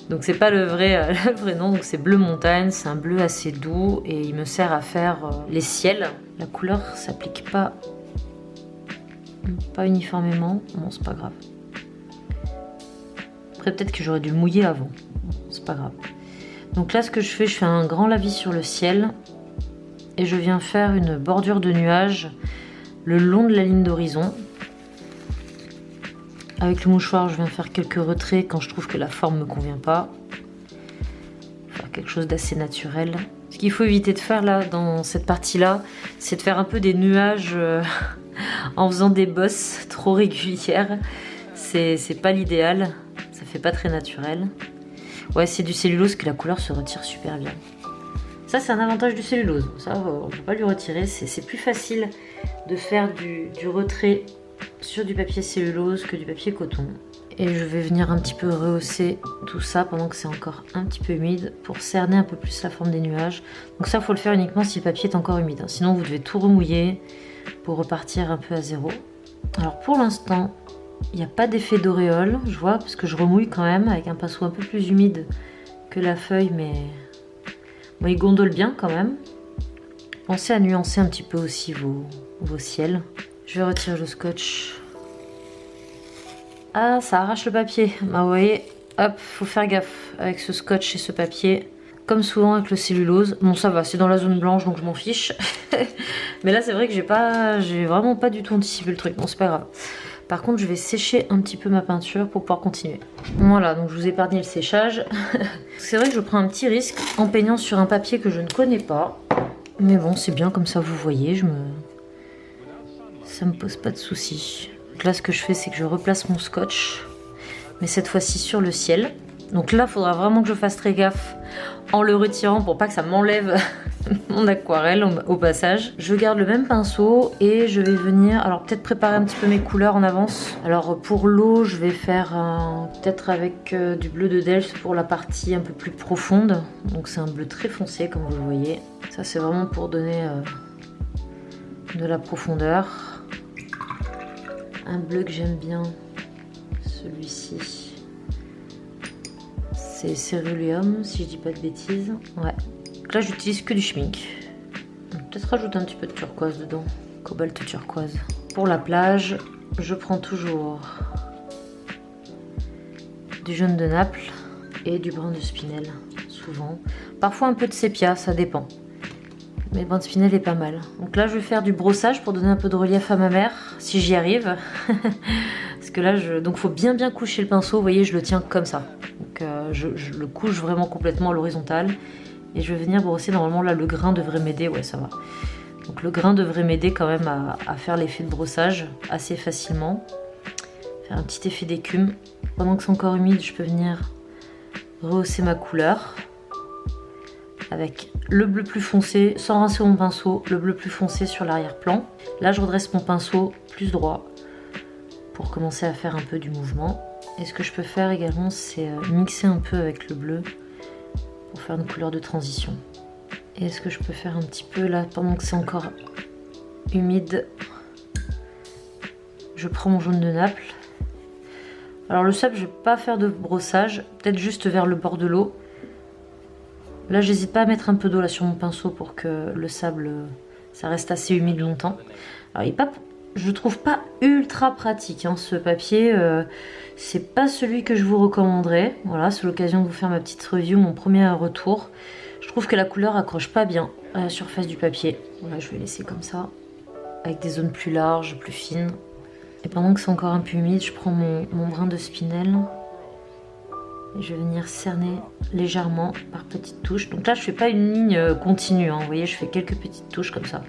Donc c'est pas le vrai nom, donc c'est bleu montagne. C'est un bleu assez doux et il me sert à faire les ciels. La couleur s'applique pas uniformément. Bon, c'est pas grave. Après, peut-être que j'aurais dû mouiller avant. C'est pas grave. Donc là, ce que je fais un grand lavis sur le ciel. Et je viens faire une bordure de nuages le long de la ligne d'horizon. Avec le mouchoir, je viens faire quelques retraits quand je trouve que la forme me convient pas. Faire quelque chose d'assez naturel. Ce qu'il faut éviter de faire là, dans cette partie-là, c'est de faire un peu des nuages en faisant des bosses trop régulières. C'est pas l'idéal, ça fait pas très naturel. Ouais, c'est du cellulose que la couleur se retire super bien. Ça, c'est un avantage du cellulose. Ça, on peut pas lui retirer. C'est plus facile de faire du retrait sur du papier cellulose que du papier coton. Et je vais venir un petit peu rehausser tout ça pendant que c'est encore un petit peu humide pour cerner un peu plus la forme des nuages. Donc ça, il faut le faire uniquement si le papier est encore humide. Sinon, vous devez tout remouiller pour repartir un peu à zéro. Alors pour l'instant, il n'y a pas d'effet d'auréole, je vois, parce que je remouille quand même avec un pinceau un peu plus humide que la feuille, mais bon, il gondole bien quand même. Pensez à nuancer un petit peu aussi vos ciels. Je vais retirer le scotch. Ah, ça arrache le papier. Bah, vous voyez, hop, faut faire gaffe avec ce scotch et ce papier. Comme souvent avec le cellulose. Bon, ça va, c'est dans la zone blanche, donc je m'en fiche. Mais là, c'est vrai que j'ai vraiment pas du tout anticipé le truc. Bon, c'est pas grave. Par contre, je vais sécher un petit peu ma peinture pour pouvoir continuer. Voilà, donc je vous ai épargné le séchage. C'est vrai que je prends un petit risque en peignant sur un papier que je ne connais pas. Mais bon, c'est bien, comme ça vous voyez, ça me pose pas de soucis. Donc là, ce que je fais, c'est que je replace mon scotch, mais cette fois-ci sur le ciel. Donc là, il faudra vraiment que je fasse très gaffe en le retirant pour pas que ça m'enlève mon aquarelle au passage. Je garde le même pinceau et je vais venir, alors peut-être préparer un petit peu mes couleurs en avance. Alors pour l'eau, je vais faire peut-être avec du bleu de Delft pour la partie un peu plus profonde. Donc c'est un bleu très foncé comme vous le voyez. Ça c'est vraiment pour donner de la profondeur. Un bleu que j'aime bien, celui-ci. C'est Céruleum, si je dis pas de bêtises. Ouais. Donc là, j'utilise que du schmink. Peut-être rajouter un petit peu de turquoise dedans. Cobalt turquoise. Pour la plage, je prends toujours du jaune de Naples et du brun de Spinel, souvent. Parfois un peu de sépia, ça dépend. Mais le brun de Spinel est pas mal. Donc là, je vais faire du brossage pour donner un peu de relief à ma mère, si j'y arrive. Parce que là, donc faut bien coucher le pinceau. Vous voyez, je le tiens comme ça. Donc je le couche vraiment complètement à l'horizontale. Et je vais venir brosser. Normalement, là, le grain devrait m'aider. Ouais, ça va. Donc le grain devrait m'aider quand même à faire l'effet de brossage assez facilement. Faire un petit effet d'écume. Pendant que c'est encore humide, je peux venir rehausser ma couleur. Avec le bleu plus foncé, sans rincer mon pinceau, le bleu plus foncé sur l'arrière-plan. Là, je redresse mon pinceau plus droit pour commencer à faire un peu du mouvement. Et ce que je peux faire également, c'est mixer un peu avec le bleu pour faire une couleur de transition. Et ce que je peux faire un petit peu là, pendant que c'est encore humide, je prends mon jaune de Naples. Alors le sable, je ne vais pas faire de brossage, peut-être juste vers le bord de l'eau. Là, j'hésite pas à mettre un peu d'eau là sur mon pinceau pour que le sable, ça reste assez humide longtemps. Alors, il n'est pas Je trouve pas ultra pratique hein, ce papier, c'est pas celui que je vous recommanderais. Voilà, c'est l'occasion de vous faire ma petite review, mon premier retour. Je trouve que la couleur accroche pas bien à la surface du papier. Voilà, je vais laisser comme ça, avec des zones plus larges, plus fines. Et pendant que c'est encore un peu humide, je prends mon brin de spinel. Et je vais venir cerner légèrement par petites touches. Donc là, je fais pas une ligne continue, hein. Vous voyez, je fais quelques petites touches comme ça.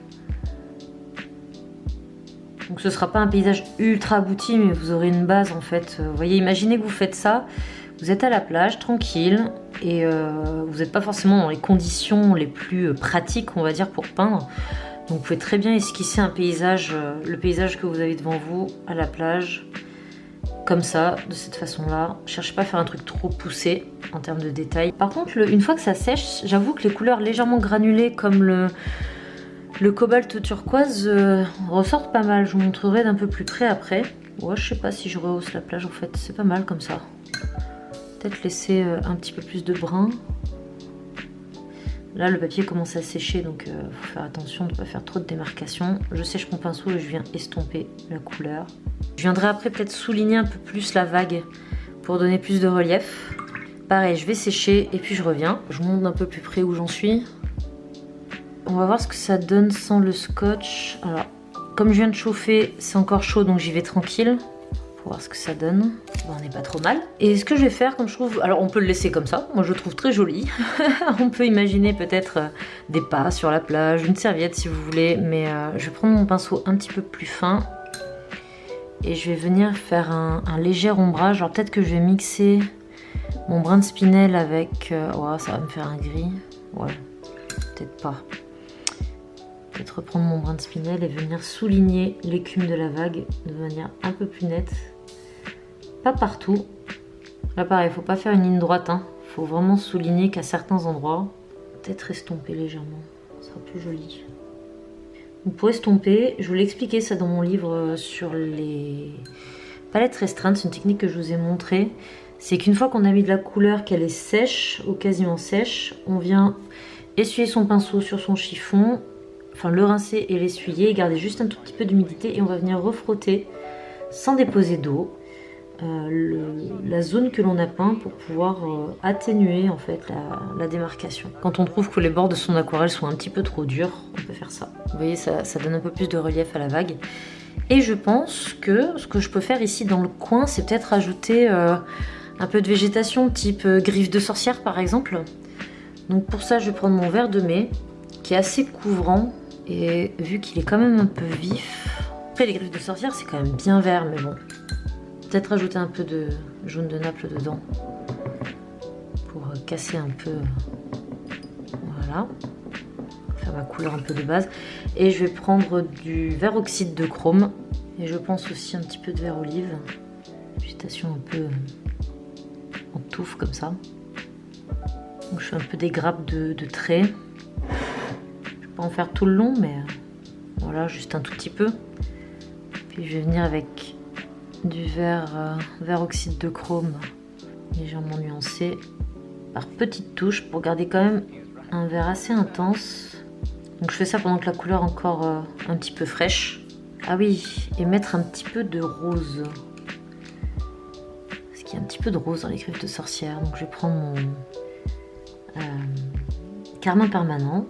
Donc ce sera pas un paysage ultra abouti, mais vous aurez une base en fait. Vous voyez, imaginez que vous faites ça, vous êtes à la plage, tranquille, et vous n'êtes pas forcément dans les conditions les plus pratiques, on va dire, pour peindre. Donc vous pouvez très bien esquisser un paysage, le paysage que vous avez devant vous à la plage, comme ça, de cette façon-là. Cherchez pas à faire un truc trop poussé en termes de détails. Par contre, une fois que ça sèche, j'avoue que les couleurs légèrement granulées comme le cobalt turquoise ressortent pas mal. Je vous montrerai d'un peu plus près après. Ouais, je sais pas si je rehausse la plage en fait. C'est pas mal comme ça. Peut-être laisser un petit peu plus de brun. Là, le papier commence à sécher, donc faut faire attention de ne pas faire trop de démarcation. Je sèche mon pinceau et je viens estomper la couleur. Je viendrai après peut-être souligner un peu plus la vague pour donner plus de relief. Pareil, je vais sécher et puis je reviens. Je monte d'un peu plus près où j'en suis. On va voir ce que ça donne sans le scotch. Alors, comme je viens de chauffer, c'est encore chaud, donc j'y vais tranquille. Pour voir ce que ça donne. Bon, on n'est pas trop mal. Et ce que je vais faire, comme je trouve... Alors, on peut le laisser comme ça. Moi, je le trouve très joli. On peut imaginer peut-être des pas sur la plage, une serviette si vous voulez. Mais je vais prendre mon pinceau un petit peu plus fin. Et je vais venir faire un léger ombrage. Alors, peut-être que je vais mixer mon brin de spinel avec... ouais, ça va me faire un gris. Ouais, peut-être pas. Peut-être reprendre mon brin de spinel et venir souligner l'écume de la vague de manière un peu plus nette. Pas partout. Là pareil, il ne faut pas faire une ligne droite. Hein. Faut vraiment souligner qu'à certains endroits, peut-être estomper légèrement. Ça sera plus joli. Donc pour estomper, je vous l'ai expliqué ça dans mon livre sur les palettes restreintes. C'est une technique que je vous ai montrée. C'est qu'une fois qu'on a mis de la couleur, qu'elle est sèche ou quasiment sèche, on vient essuyer son pinceau sur son chiffon. Enfin, le rincer et l'essuyer, garder juste un tout petit peu d'humidité et on va venir refrotter sans déposer d'eau la zone que l'on a peint pour pouvoir atténuer en fait la démarcation. Quand on trouve que les bords de son aquarelle sont un petit peu trop durs, on peut faire ça. Vous voyez, ça donne un peu plus de relief à la vague. Et je pense que ce que je peux faire ici dans le coin, c'est peut-être ajouter un peu de végétation type griffe de sorcière par exemple. Donc pour ça, je vais prendre mon vert de mai qui est assez couvrant. Et vu qu'il est quand même un peu vif, après les griffes de sorcière c'est quand même bien vert, mais bon, peut-être rajouter un peu de jaune de Naples dedans pour casser un peu, voilà, faire ma couleur un peu de base. Et je vais prendre du vert oxyde de chrome et je pense aussi un petit peu de vert olive, végétation un peu en touffe comme ça. Donc je fais un peu des grappes de traits. Pas en faire tout le long, mais voilà, juste un tout petit peu. Puis je vais venir avec du vert oxyde de chrome légèrement nuancé par petites touches pour garder quand même un vert assez intense. Donc je fais ça pendant que la couleur est encore un petit peu fraîche. Ah oui, et mettre un petit peu de rose. Parce qu'il y a un petit peu de rose dans les griffes de sorcière. Donc je vais prendre mon carmin permanent.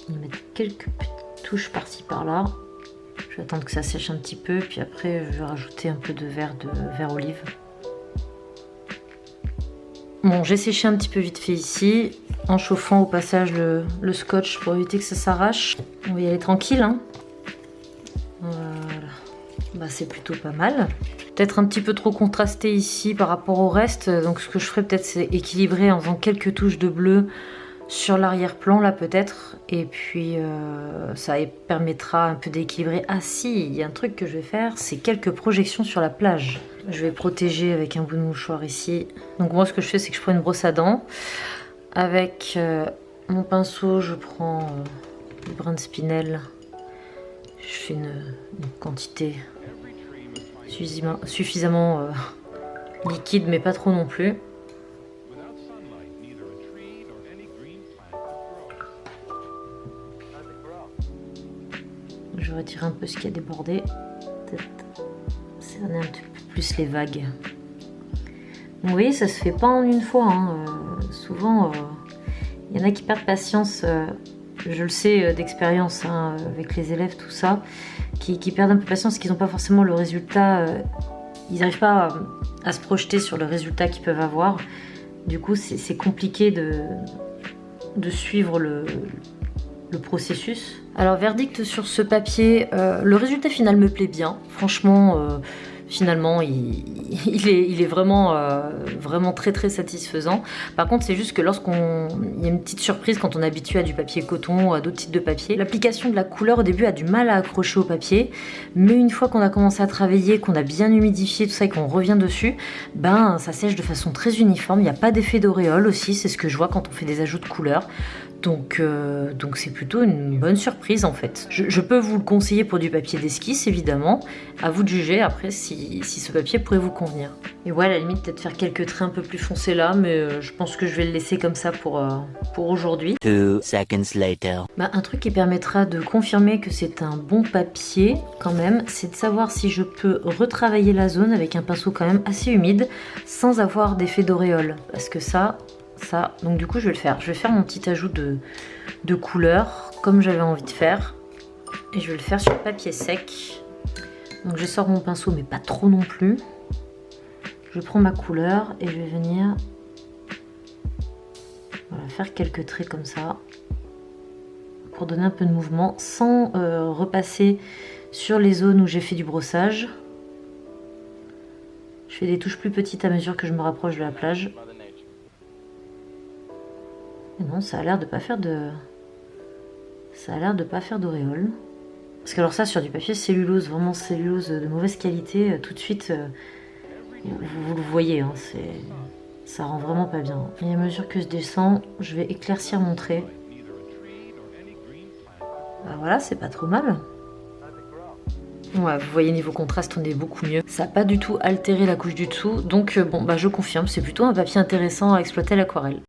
Y mettre quelques petites touches par-ci par-là. Je vais attendre que ça sèche un petit peu, puis après je vais rajouter un peu de vert olive. Bon, j'ai séché un petit peu vite fait ici, en chauffant au passage le scotch pour éviter que ça s'arrache. On va y aller tranquille, hein. Voilà. Bah, c'est plutôt pas mal. Peut-être un petit peu trop contrasté ici par rapport au reste, donc ce que je ferai peut-être c'est équilibrer en faisant quelques touches de bleu sur l'arrière-plan là peut-être, et puis ça permettra un peu d'équilibrer. Ah si, il y a un truc que je vais faire, c'est quelques projections sur la plage. Je vais protéger avec un bout de mouchoir ici. Donc moi ce que je fais c'est que je prends une brosse à dents. Avec mon pinceau je prends du brin de spinel. Je fais une quantité suffisamment liquide mais pas trop non plus. Je retire un peu ce qui a débordé. cerner un petit peu plus les vagues. Vous voyez, ça se fait pas en une fois. Hein. Souvent, il y en a qui perdent patience. Je le sais d'expérience hein, avec les élèves, tout ça, qui perdent un peu patience, qu'ils n'ont pas forcément le résultat. Ils n'arrivent pas à se projeter sur le résultat qu'ils peuvent avoir. Du coup, c'est compliqué de suivre le processus. Alors, verdict sur ce papier, le résultat final me plaît bien. Franchement, finalement, il est vraiment, vraiment très très satisfaisant. Par contre, c'est juste que il y a une petite surprise quand on est habitué à du papier coton ou à d'autres types de papier. L'application de la couleur au début a du mal à accrocher au papier, mais une fois qu'on a commencé à travailler, qu'on a bien humidifié tout ça et qu'on revient dessus, ben ça sèche de façon très uniforme. Il n'y a pas d'effet d'auréole aussi, c'est ce que je vois quand on fait des ajouts de couleur. Donc c'est plutôt une bonne surprise en fait. Je peux vous le conseiller pour du papier d'esquisse évidemment. À vous de juger après si ce papier pourrait vous convenir. Et ouais, à la limite peut-être faire quelques traits un peu plus foncés là, mais je pense que je vais le laisser comme ça pour aujourd'hui. 2 seconds later. Bah, un truc qui permettra de confirmer que c'est un bon papier quand même, c'est de savoir si je peux retravailler la zone avec un pinceau quand même assez humide sans avoir d'effet d'auréole. Parce que ça, donc du coup je vais le faire. Je vais faire mon petit ajout de couleur comme j'avais envie de faire. Et je vais le faire sur papier sec. Donc je sors mon pinceau mais pas trop non plus. Je prends ma couleur et je vais venir faire quelques traits comme ça. Pour donner un peu de mouvement sans repasser sur les zones où j'ai fait du brossage. Je fais des touches plus petites à mesure que je me rapproche de la plage. Et non, ça a l'air de pas faire d'auréole. Parce que alors ça, sur du papier cellulose, vraiment cellulose de mauvaise qualité, tout de suite, vous le voyez, hein, ça rend vraiment pas bien. Et à mesure que je descends, je vais éclaircir mon trait. Bah voilà, c'est pas trop mal. Ouais, vous voyez, niveau contraste, on est beaucoup mieux. Ça n'a pas du tout altéré la couche du dessous, donc bon, bah je confirme, c'est plutôt un papier intéressant à exploiter à l'aquarelle.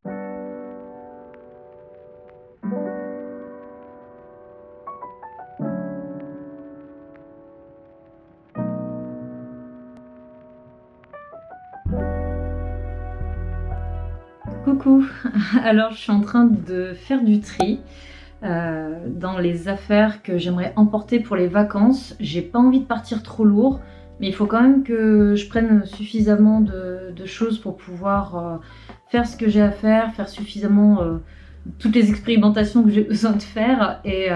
Coucou, alors je suis en train de faire du tri dans les affaires que j'aimerais emporter pour les vacances. J'ai pas envie de partir trop lourd, mais il faut quand même que je prenne suffisamment de choses pour pouvoir faire ce que j'ai à faire suffisamment toutes les expérimentations que j'ai besoin de faire. Et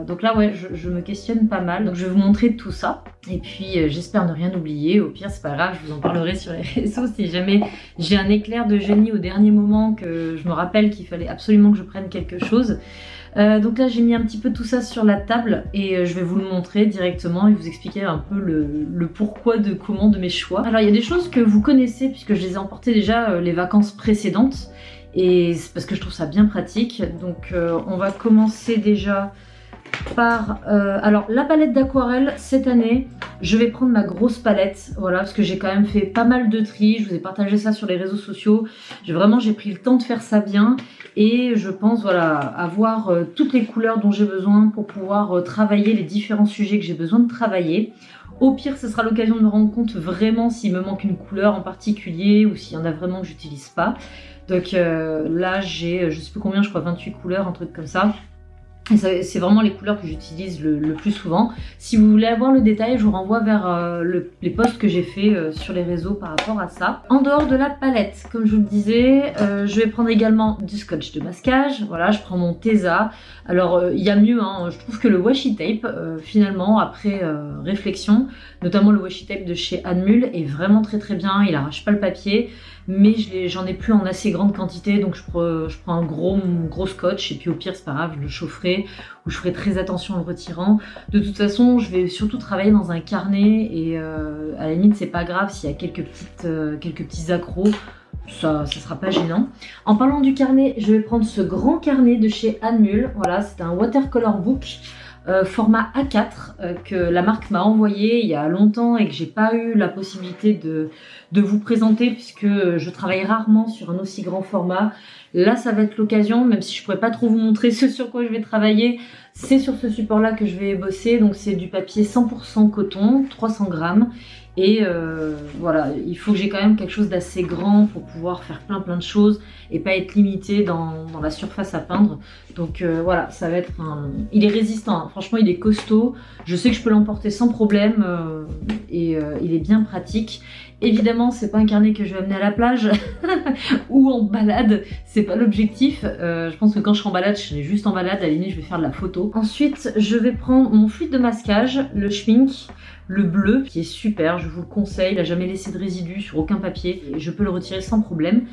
donc là, ouais, je me questionne pas mal. Donc je vais vous montrer tout ça. Et puis j'espère ne rien oublier. Au pire, c'est pas grave, je vous en parlerai sur les réseaux si jamais j'ai un éclair de génie au dernier moment, que je me rappelle qu'il fallait absolument que je prenne quelque chose. Donc là, j'ai mis un petit peu tout ça sur la table et je vais vous le montrer directement et vous expliquer un peu le pourquoi de comment de mes choix. Alors, il y a des choses que vous connaissez puisque je les ai emportées déjà les vacances précédentes. Et c'est parce que je trouve ça bien pratique. Donc on va commencer déjà par... alors la palette d'aquarelle, cette année, je vais prendre ma grosse palette. Voilà, parce que j'ai quand même fait pas mal de tri. Je vous ai partagé ça sur les réseaux sociaux. J'ai pris le temps de faire ça bien. Et je pense voilà, avoir toutes les couleurs dont j'ai besoin pour pouvoir travailler les différents sujets que j'ai besoin de travailler. Au pire, ce sera l'occasion de me rendre compte vraiment s'il me manque une couleur en particulier ou s'il y en a vraiment que j'utilise pas. Donc là, j'ai, je sais plus combien, je crois 28 couleurs, un truc comme ça. Et c'est vraiment les couleurs que j'utilise le plus souvent. Si vous voulez avoir le détail, je vous renvoie vers les posts que j'ai fait sur les réseaux par rapport à ça. En dehors de la palette, comme je vous le disais, je vais prendre également du scotch de masquage. Voilà, je prends mon Tesa. Alors, il y a mieux, hein, je trouve que le washi tape, finalement, après réflexion, notamment le washi tape de chez Anmul, est vraiment très très bien. Il arrache pas le papier. Mais j'en ai plus en assez grande quantité, donc je prends un gros scotch et puis au pire c'est pas grave, je le chaufferai ou je ferai très attention en le retirant. De toute façon, je vais surtout travailler dans un carnet et à la limite c'est pas grave s'il y a quelques petits accros, ça sera pas gênant. En parlant du carnet, je vais prendre ce grand carnet de chez Anmul. Voilà, c'est un watercolor book. Format A4 que la marque m'a envoyé il y a longtemps et que j'ai pas eu la possibilité de vous présenter puisque je travaille rarement sur un aussi grand format. Là ça va être l'occasion, même si je pourrais pas trop vous montrer ce sur quoi je vais travailler, c'est sur ce support là que je vais bosser. Donc c'est du papier 100% coton, 300 grammes Et voilà, il faut que j'ai quand même quelque chose d'assez grand pour pouvoir faire plein de choses et pas être limité dans la surface à peindre. Donc voilà, ça va être il est résistant, hein. Franchement il est costaud, je sais que je peux l'emporter sans problème et il est bien pratique. Évidemment, c'est pas un carnet que je vais amener à la plage ou en balade, c'est pas l'objectif. Je pense que quand je serai en balade, je serai juste en balade, à la limite je vais faire de la photo. Ensuite, je vais prendre mon fluide de masquage, le Schmink, le bleu, qui est super, je vous le conseille, il n'a jamais laissé de résidus sur aucun papier, et je peux le retirer sans problème.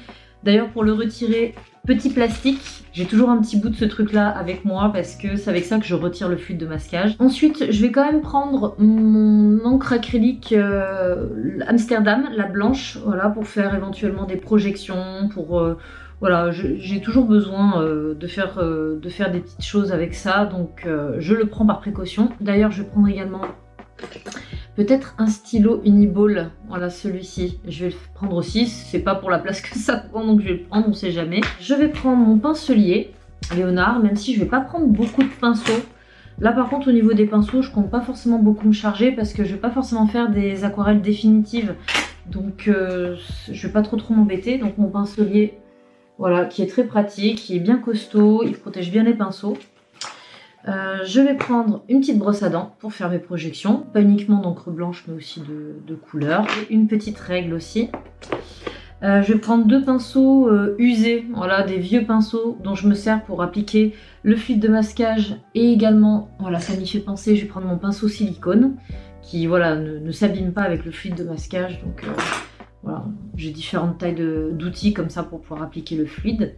D'ailleurs, pour le retirer, petit plastique, j'ai toujours un petit bout de ce truc là avec moi parce que c'est avec ça que je retire le fluide de masquage. Ensuite, je vais quand même prendre mon encre acrylique Amsterdam, la blanche, voilà, pour faire éventuellement des projections, pour... voilà, j'ai toujours besoin de faire des petites choses avec ça, donc je le prends par précaution. D'ailleurs, je vais prendre également peut-être un stylo Uniball, voilà celui-ci, je vais le prendre aussi, c'est pas pour la place que ça prend donc je vais le prendre, on sait jamais. Je vais prendre mon pincelier Léonard, même si je vais pas prendre beaucoup de pinceaux. Là par contre au niveau des pinceaux, je compte pas forcément beaucoup me charger parce que je vais pas forcément faire des aquarelles définitives, donc je vais pas trop m'embêter. Donc mon pincelier, voilà, qui est très pratique, qui est bien costaud, il protège bien les pinceaux. Je vais prendre une petite brosse à dents pour faire mes projections, pas uniquement d'encre blanche mais aussi de couleur, et une petite règle aussi. Je vais prendre deux pinceaux usés, voilà, des vieux pinceaux dont je me sers pour appliquer le fluide de masquage, et également, voilà, ça m'y fait penser, je vais prendre mon pinceau silicone qui, voilà, ne s'abîme pas avec le fluide de masquage, donc voilà, j'ai différentes tailles d'outils comme ça pour pouvoir appliquer le fluide.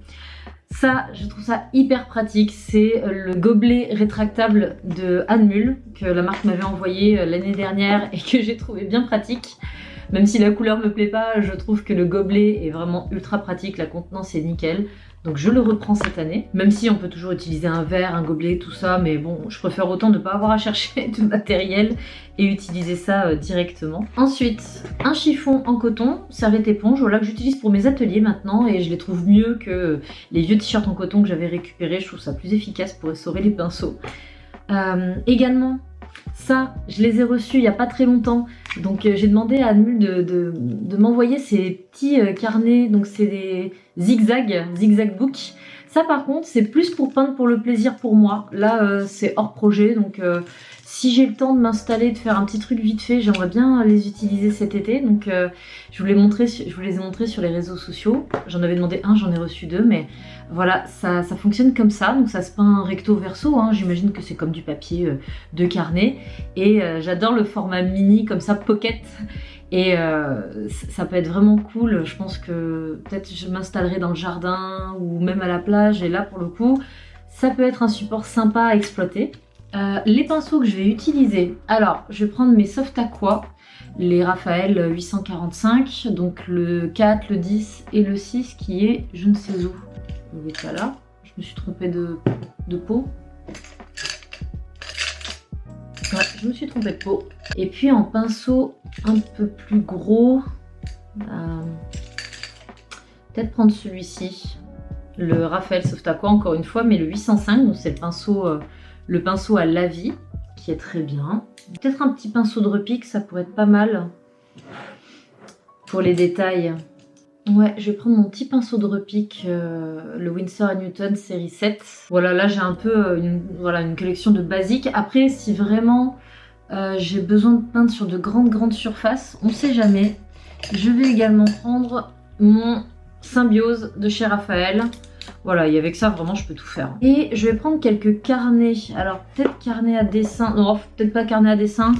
Ça, je trouve ça hyper pratique, c'est le gobelet rétractable de Anmul que la marque m'avait envoyé l'année dernière et que j'ai trouvé bien pratique. Même si la couleur me plaît pas, je trouve que le gobelet est vraiment ultra pratique, la contenance est nickel. Donc je le reprends cette année, même si on peut toujours utiliser un verre, un gobelet, tout ça, mais bon, je préfère autant ne pas avoir à chercher de matériel et utiliser ça directement. Ensuite, un chiffon en coton, serviette éponge, voilà, que j'utilise pour mes ateliers maintenant, et je les trouve mieux que les vieux t-shirts en coton que j'avais récupérés, je trouve ça plus efficace pour essorer les pinceaux. Également, ça, je les ai reçus il n'y a pas très longtemps, donc j'ai demandé à Anmul de m'envoyer ces petits carnets, donc c'est des zigzag book. Ça par contre, c'est plus pour peindre pour le plaisir pour moi. Là, c'est hors projet, donc si j'ai le temps de m'installer, de faire un petit truc vite fait, j'aimerais bien les utiliser cet été. Donc je vous les ai montrés sur les réseaux sociaux. J'en avais demandé un, j'en ai reçu deux, mais voilà, ça fonctionne comme ça. Donc ça se peint recto verso, hein. J'imagine que c'est comme du papier de carnet. Et j'adore le format mini, comme ça, pocket. Et ça peut être vraiment cool. Je pense que peut-être je m'installerai dans le jardin ou même à la plage. Et là, pour le coup, ça peut être un support sympa à exploiter. Les pinceaux que je vais utiliser, alors je vais prendre mes Soft Aqua, les Raphaël 845, donc le 4, le 10 et le 6 qui est je ne sais où. Il est pas là, je me suis trompée de pot. Ouais, je me suis trompée de pot. Et puis en pinceau un peu plus gros, peut-être prendre celui-ci, le Raphaël Soft Aqua encore une fois, mais le 805, donc c'est le pinceau à lavis, qui est très bien. Peut-être un petit pinceau de repique, ça pourrait être pas mal pour les détails. Ouais, je vais prendre mon petit pinceau de repique, le Winsor & Newton série 7. Voilà, là j'ai un peu une collection de basiques. Après, si vraiment j'ai besoin de peindre sur de grandes surfaces, on sait jamais, je vais également prendre mon Symbiose de chez Raphaël. Voilà, et avec ça, vraiment, je peux tout faire. Et je vais prendre quelques carnets. Alors, peut-être carnet à dessin. Non, peut-être pas carnet à dessin.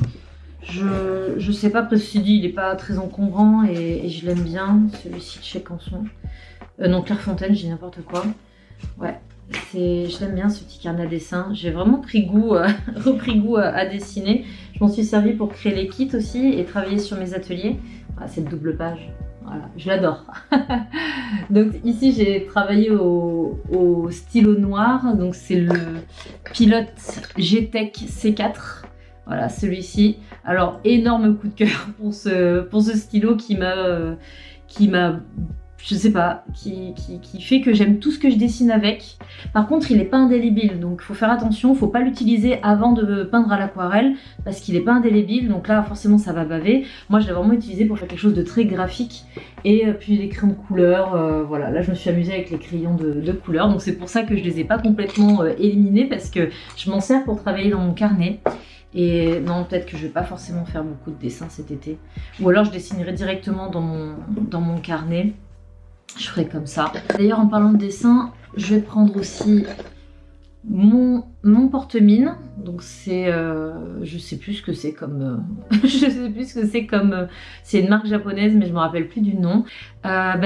Je sais pas, ceci dit, il est pas très encombrant et je l'aime bien. Celui-ci de chez Canson. Non, Clairefontaine, je dis n'importe quoi. Ouais, je l'aime bien ce petit carnet à dessin. J'ai vraiment pris goût, repris goût à dessiner. Je m'en suis servi pour créer les kits aussi et travailler sur mes ateliers. Ah, cette double page. Voilà, je l'adore. Donc ici j'ai travaillé au stylo noir, donc c'est le Pilote G-Tech C4. Voilà, celui-ci. Alors énorme coup de cœur pour ce stylo qui m'a je sais pas, qui fait que j'aime tout ce que je dessine avec. Par contre, il n'est pas indélébile, donc il faut faire attention, faut pas l'utiliser avant de peindre à l'aquarelle, parce qu'il n'est pas indélébile, donc là forcément ça va baver. Moi je l'ai vraiment utilisé pour faire quelque chose de très graphique, et puis les crayons de couleur, voilà, là je me suis amusée avec les crayons de couleur, donc c'est pour ça que je les ai pas complètement éliminés, parce que je m'en sers pour travailler dans mon carnet. Et non, peut-être que je vais pas forcément faire beaucoup de dessins cet été, ou alors je dessinerai directement dans mon carnet. Je ferai comme ça. D'ailleurs, en parlant de dessin, je vais prendre aussi mon porte-mine. Donc c'est, je sais plus ce que c'est comme, je sais plus ce que c'est comme, c'est une marque japonaise, mais je me rappelle plus du nom.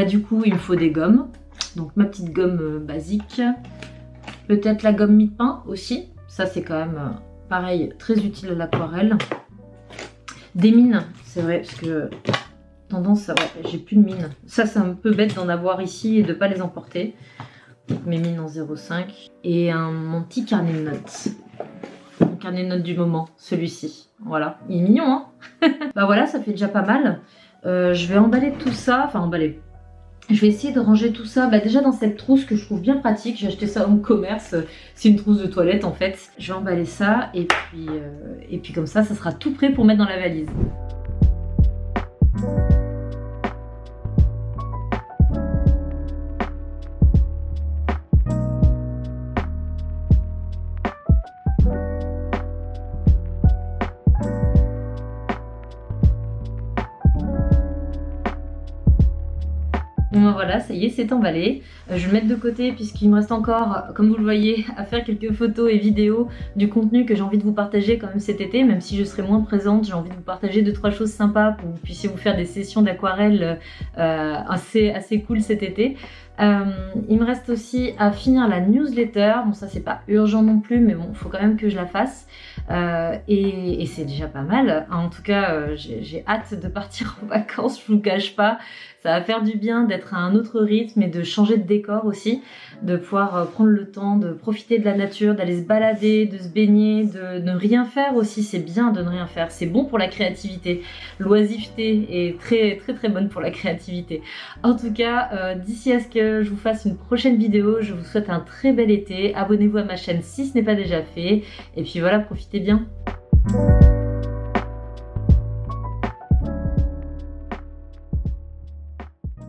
Du coup, il me faut des gommes. Donc ma petite gomme basique. Peut-être la gomme mie-de-pain aussi. Ça c'est quand même pareil, très utile à l'aquarelle. Des mines, c'est vrai, parce que tendance, ouais, j'ai plus de mines. Ça, c'est un peu bête d'en avoir ici et de pas les emporter. Donc mes mines en 0,5 et mon petit carnet de notes. Mon carnet de notes du moment, celui-ci. Voilà, il est mignon, hein. Bah voilà, ça fait déjà pas mal. Je vais emballer tout ça, enfin emballer. Je vais essayer de ranger tout ça déjà dans cette trousse que je trouve bien pratique. J'ai acheté ça au commerce, c'est une trousse de toilette en fait. Je vais emballer ça et puis comme ça sera tout prêt pour mettre dans la valise. Bon voilà, ça y est, c'est emballé. Je vais le mettre de côté puisqu'il me reste encore, comme vous le voyez, à faire quelques photos et vidéos du contenu que j'ai envie de vous partager quand même cet été. Même si je serai moins présente, j'ai envie de vous partager 2-3 choses sympas pour que vous puissiez vous faire des sessions d'aquarelle assez cool cet été. Il me reste aussi à finir la newsletter. Bon, ça c'est pas urgent non plus, mais bon, il faut quand même que je la fasse. Et c'est déjà pas mal. En tout cas, j'ai hâte de partir en vacances, je vous cache pas. Ça va faire du bien d'être à un autre rythme et de changer de décor aussi, de pouvoir prendre le temps de profiter de la nature, d'aller se balader, de se baigner, de ne rien faire aussi. C'est bien de ne rien faire, c'est bon pour la créativité. L'oisiveté est très très très bonne pour la créativité. En tout cas, d'ici à ce que je vous fasse une prochaine vidéo, je vous souhaite un très bel été. Abonnez-vous à ma chaîne si ce n'est pas déjà fait. Et puis voilà, profitez bien.